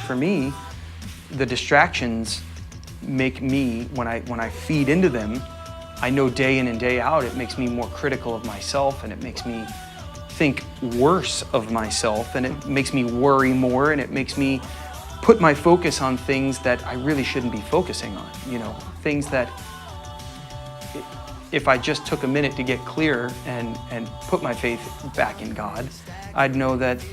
For me, the distractions make me, when I feed into them, I know day in and day out, it makes me more critical of myself, and it makes me think worse of myself, and it makes me worry more, and it makes me put my focus on things that I really shouldn't be focusing on, you know, things that if I just took a minute to get clear and put my faith back in God, I'd know that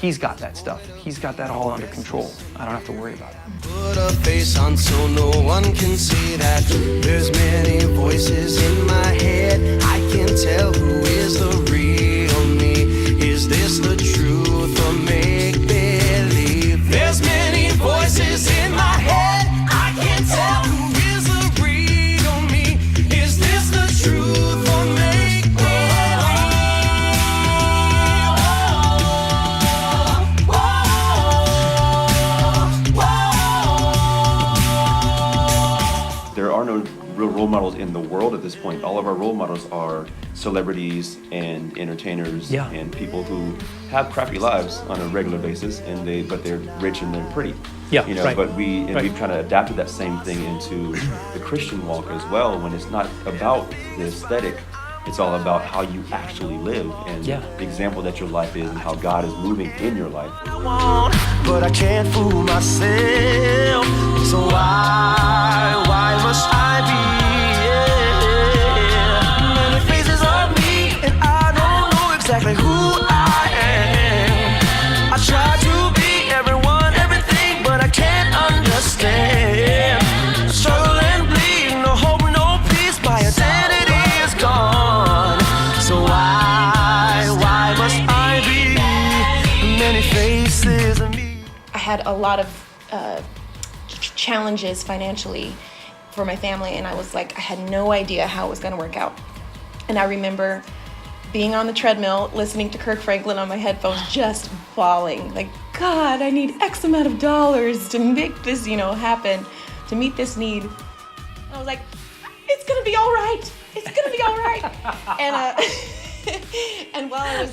He's got that stuff. He's got that all under control. I don't have to worry about it. Put a face on so no one can see that there's many voices in my head. I can tell who is the real me. Is this the truth or make believe? There's many voices in my head. I can tell who is the real me. Is this the truth or make believe? There are no real role models in the world at this point. All of our role models are celebrities and entertainers and people who have crappy lives on a regular basis, but they're rich and they're pretty. Yeah, you know, right. But we've kind of adapted that same thing into the Christian walk as well, when it's not about the aesthetic. It's all about how you actually live and the example that your life is and how God is moving in your life. But I can't fool myself, so why must I be? Many faces of me, and I don't know exactly who I am. I try to be everyone, everything, but I can't understand. Struggle and bleed, no hope, no peace, my identity is gone. So why must I be many faces of me? I had a lot of challenges financially for my family, and I was like, I had no idea how it was going to work out. And I remember being on the treadmill, listening to Kirk Franklin on my headphones, just bawling, like, God, I need X amount of dollars to make this, happen, to meet this need. And I was like, it's going to be all right. It's going to be all right. And while I was,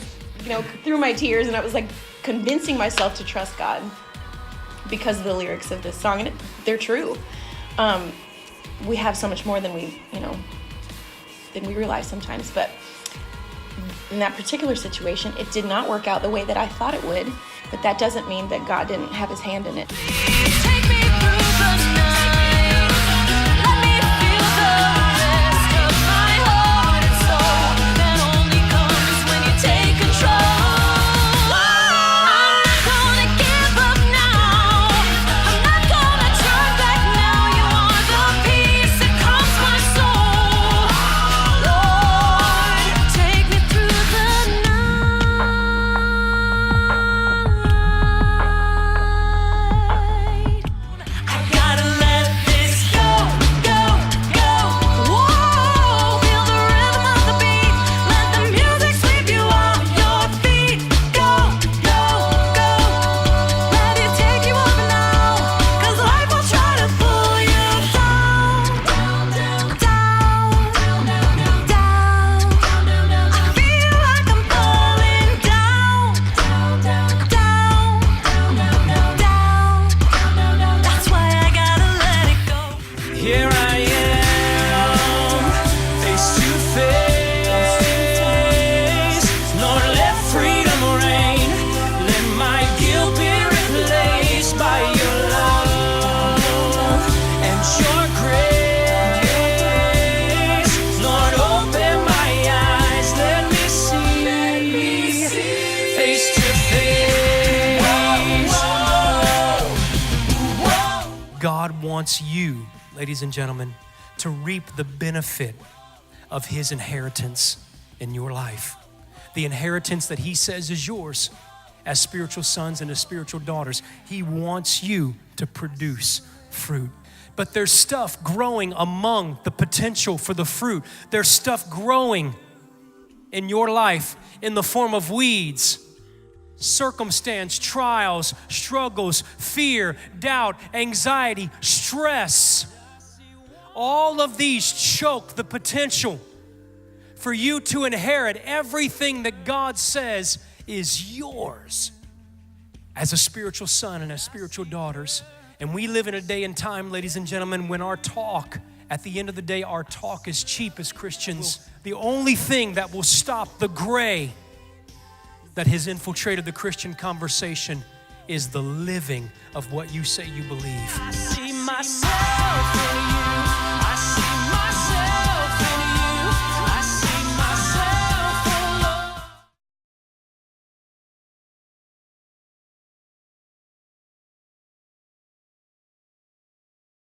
through my tears, and I was like convincing myself to trust God because of the lyrics of this song, and they're true. We have so much more than we realize sometimes, but in that particular situation, it did not work out the way that I thought it would, but that doesn't mean that God didn't have His hand in it. Take me through the night. Let me feel the rest of my heart and soul. That only comes when you take control. I'm not gonna give up now. I'm not gonna turn back now. You are the peace that calms my soul. Lord, take me through the night. I gotta let this go, go, go. Whoa, feel the rhythm of the beat. Let the music sweep you off your feet. Go, go, go. Let it take you over now. 'Cause life will try to pull you down, down, down, down, down, down. I feel like I'm falling down, down, down, down, down, down. That's why I gotta let it go. Here I am, face to face. Lord, let freedom reign. Let my guilt be replaced by your love and your grace. Lord, open my eyes, let me see face to face. God wants you ladies and gentlemen, to reap the benefit of his inheritance in your life. The inheritance that he says is yours as spiritual sons and as spiritual daughters. He wants you to produce fruit. But there's stuff growing among the potential for the fruit. There's stuff growing in your life in the form of weeds, circumstance, trials, struggles, fear, doubt, anxiety, stress. All of these choke the potential for you to inherit everything that God says is yours as a spiritual son and as spiritual daughters. And we live in a day and time, ladies and gentlemen, when our talk, at the end of the day, our talk is cheap as Christians. The only thing that will stop the gray that has infiltrated the Christian conversation is the living of what you say you believe. I see myself.